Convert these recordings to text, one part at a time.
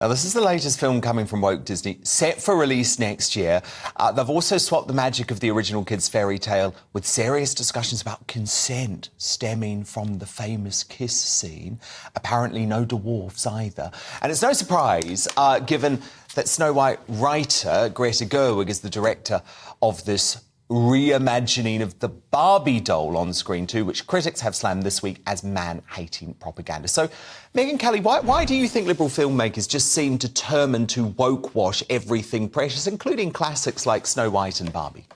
Now, this is the latest film coming from woke Disney, set for release next year. They've also swapped the magic of the original kids' fairy tale with serious discussions about consent stemming from the famous kiss scene. Apparently no dwarfs either. And it's no surprise, given that Snow White writer Greta Gerwig is the director of this reimagining of the Barbie doll on screen too, which critics have slammed this week as man-hating propaganda. So, Megyn Kelly, why do you think liberal filmmakers just seem determined to woke-wash everything precious, including classics like Snow White and Barbie?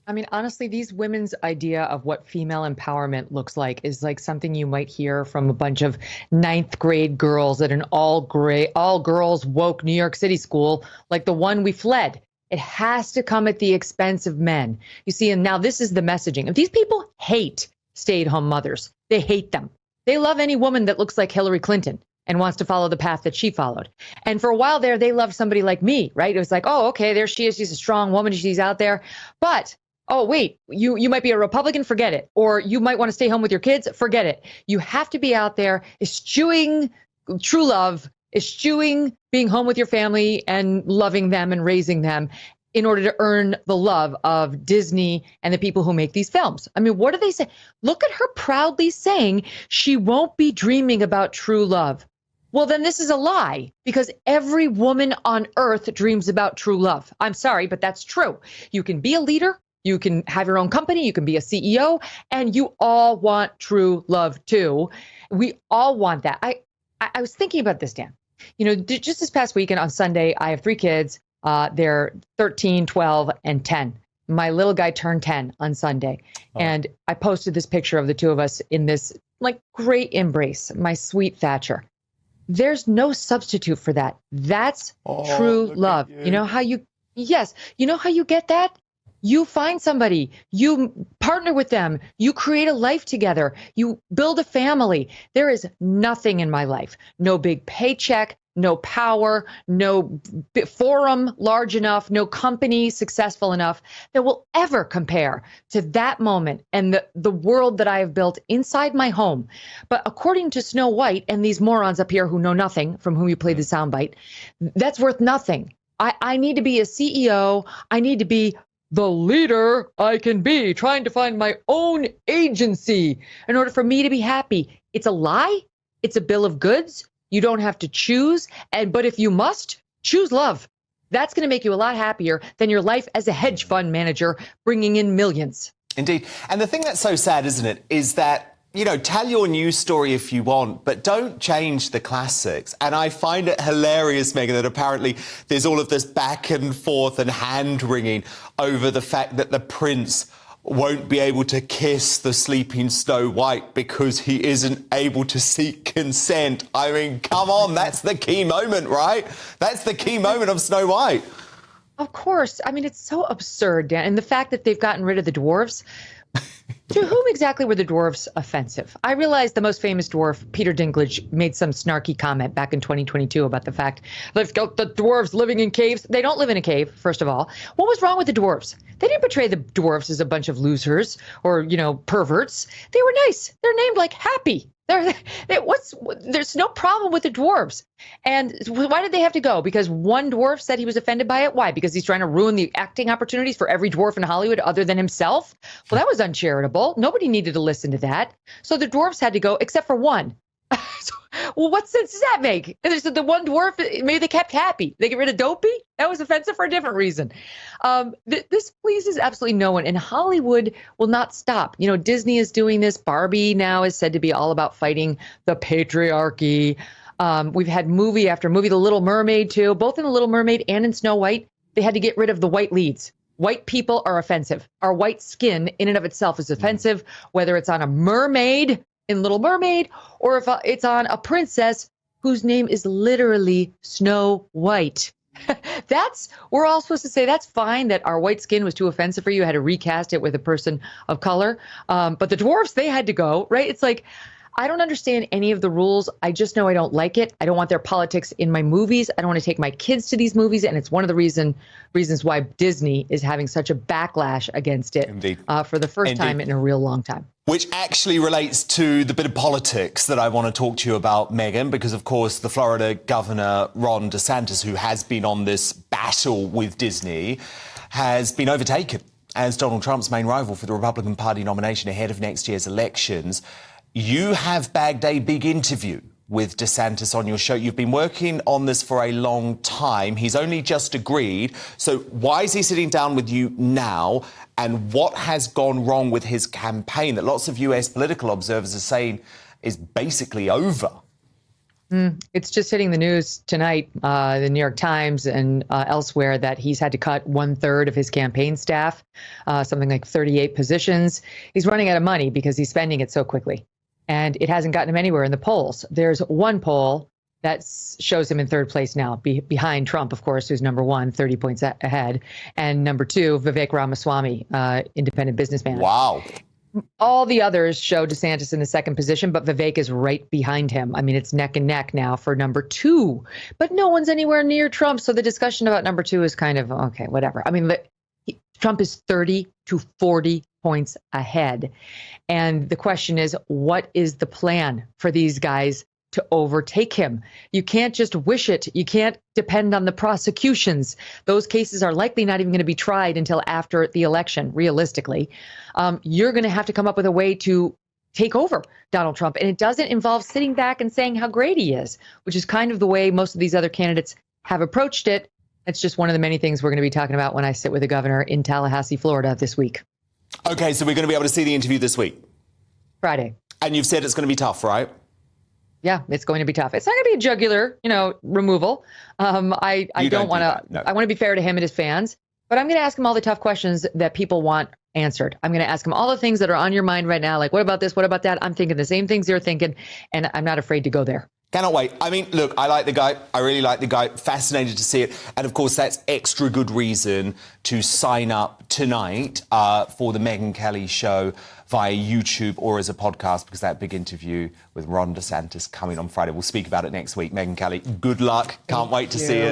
I mean, honestly, these women's idea of what female empowerment looks like is like something you might hear from a bunch of ninth grade girls at an all girls woke New York City school, like the one we fled. It has to come at the expense of men. You see, and now this is the messaging. If these people hate stay-at-home mothers, they hate them. They love any woman that looks like Hillary Clinton and wants to follow the path that she followed. And for a while there, they loved somebody like me, right? It was like, oh, okay, there she is. She's a strong woman. She's out there. But, oh, wait, you might be a Republican, forget it. Or you might want to stay home with your kids, forget it. You have to be out there eschewing true love, eschewing being home with your family and loving them and raising them in order to earn the love of Disney and the people who make these films. I mean, what do they say? Look at her proudly saying she won't be dreaming about true love. Well, then this is a lie, because every woman on earth dreams about true love. I'm sorry, but that's true. You can be a leader, you can have your own company, you can be a CEO, and you all want true love too. We all want that. I was thinking about this, Dan. You know, just this past weekend on Sunday, I have 3 kids. They're 13, 12, and 10. My little guy turned 10 on Sunday. Oh. And I posted this picture of the two of us in this like great embrace, my sweet Thatcher. There's no substitute for that. That's true love. You know how you get that? You find somebody, you partner with them, you create a life together, you build a family. There is nothing in my life, no big paycheck, no power, no forum large enough, no company successful enough that will ever compare to that moment and the world that I have built inside my home. But according to Snow White and these morons up here who know nothing, from whom you played the soundbite, that's worth nothing. I need to be a CEO. I need to be the leader I can be, trying to find my own agency in order for me to be happy. It's a lie. It's a bill of goods. You don't have to choose. But if you must, choose love. That's going to make you a lot happier than your life as a hedge fund manager bringing in millions. Indeed. And the thing that's so sad, isn't it, is that, you know, tell your news story if you want, but don't change the classics. And I find it hilarious, Megyn, that apparently there's all of this back and forth and hand-wringing over the fact that the prince won't be able to kiss the sleeping Snow White because he isn't able to seek consent. I mean, come on, that's the key moment, right? That's the key moment of Snow White. Of course. I mean, it's so absurd, Dan. And the fact that they've gotten rid of the dwarves. To whom exactly were the dwarves offensive? I realize the most famous dwarf, Peter Dinklage, made some snarky comment back in 2022 about the fact they've got the dwarves living in caves. They don't live in a cave, first of all. What was wrong with the dwarves? They didn't portray the dwarves as a bunch of losers or, you know, perverts. They were nice. They're named like Happy. There's no problem with the dwarves. And why did they have to go? Because one dwarf said he was offended by it? Why? Because he's trying to ruin the acting opportunities for every dwarf in Hollywood other than himself? Well, that was uncharitable. Nobody needed to listen to that. So the dwarves had to go, except for one. Well, what sense does that make? The one dwarf, maybe they kept Happy. They get rid of Dopey? That was offensive for a different reason. This pleases absolutely no one, and Hollywood will not stop. You know, Disney is doing this. Barbie now is said to be all about fighting the patriarchy. We've had movie after movie, The Little Mermaid, too. Both in The Little Mermaid and in Snow White, they had to get rid of the white leads. White people are offensive. Our white skin in and of itself is offensive, whether it's on a mermaid in Little Mermaid, or if it's on a princess whose name is literally Snow White. We're all supposed to say that's fine that our white skin was too offensive for you. I had to recast it with a person of color. But the dwarfs, they had to go, right? It's like, I don't understand any of the rules. I just know I don't like it. I don't want their politics in my movies. I don't want to take my kids to these movies. And it's one of the reasons why Disney is having such a backlash against it for the first time in a real long time. Which actually relates to the bit of politics that I want to talk to you about, Megyn, because, of course, the Florida governor, Ron DeSantis, who has been on this battle with Disney, has been overtaken as Donald Trump's main rival for the Republican Party nomination ahead of next year's elections. You have bagged a big interview with DeSantis on your show. You've been working on this for a long time. He's only just agreed. So why is he sitting down with you now? And what has gone wrong with his campaign that lots of US political observers are saying is basically over? It's just hitting the news tonight, the New York Times and elsewhere, that he's had to cut 1/3 of his campaign staff, something like 38 positions. He's running out of money because he's spending it so quickly. And it hasn't gotten him anywhere in the polls. There's one poll that shows him in third place now, behind Trump, of course, who's number one, 30 points ahead. And number two, Vivek Ramaswamy, independent businessman. Wow. All the others show DeSantis in the second position, but Vivek is right behind him. I mean, it's neck and neck now for number two, but no one's anywhere near Trump. So the discussion about number two is kind of, okay, whatever. I mean, Trump is 30 to 40 points ahead. And the question is, what is the plan for these guys to overtake him? You can't just wish it. You can't depend on the prosecutions. Those cases are likely not even going to be tried until after the election, realistically. You're going to have to come up with a way to take over Donald Trump. And it doesn't involve sitting back and saying how great he is, which is kind of the way most of these other candidates have approached it. It's just one of the many things we're going to be talking about when I sit with the governor in Tallahassee, Florida this week. OK, so we're going to be able to see the interview this week? Friday. And you've said it's going to be tough, right? Yeah, it's going to be tough. It's not going to be a jugular, removal. I don't want to. No. I want to be fair to him and his fans, but I'm going to ask him all the tough questions that people want answered. I'm going to ask him all the things that are on your mind right now, like what about this, what about that? I'm thinking the same things you're thinking, and I'm not afraid to go there. Cannot wait. I mean, look, I like the guy. I really like the guy. Fascinated to see it. And, of course, that's extra good reason to sign up tonight for the Megyn Kelly show via YouTube or as a podcast, because that big interview with Ron DeSantis coming on Friday. We'll speak about it next week. Megyn Kelly, good luck. Can't wait to see it.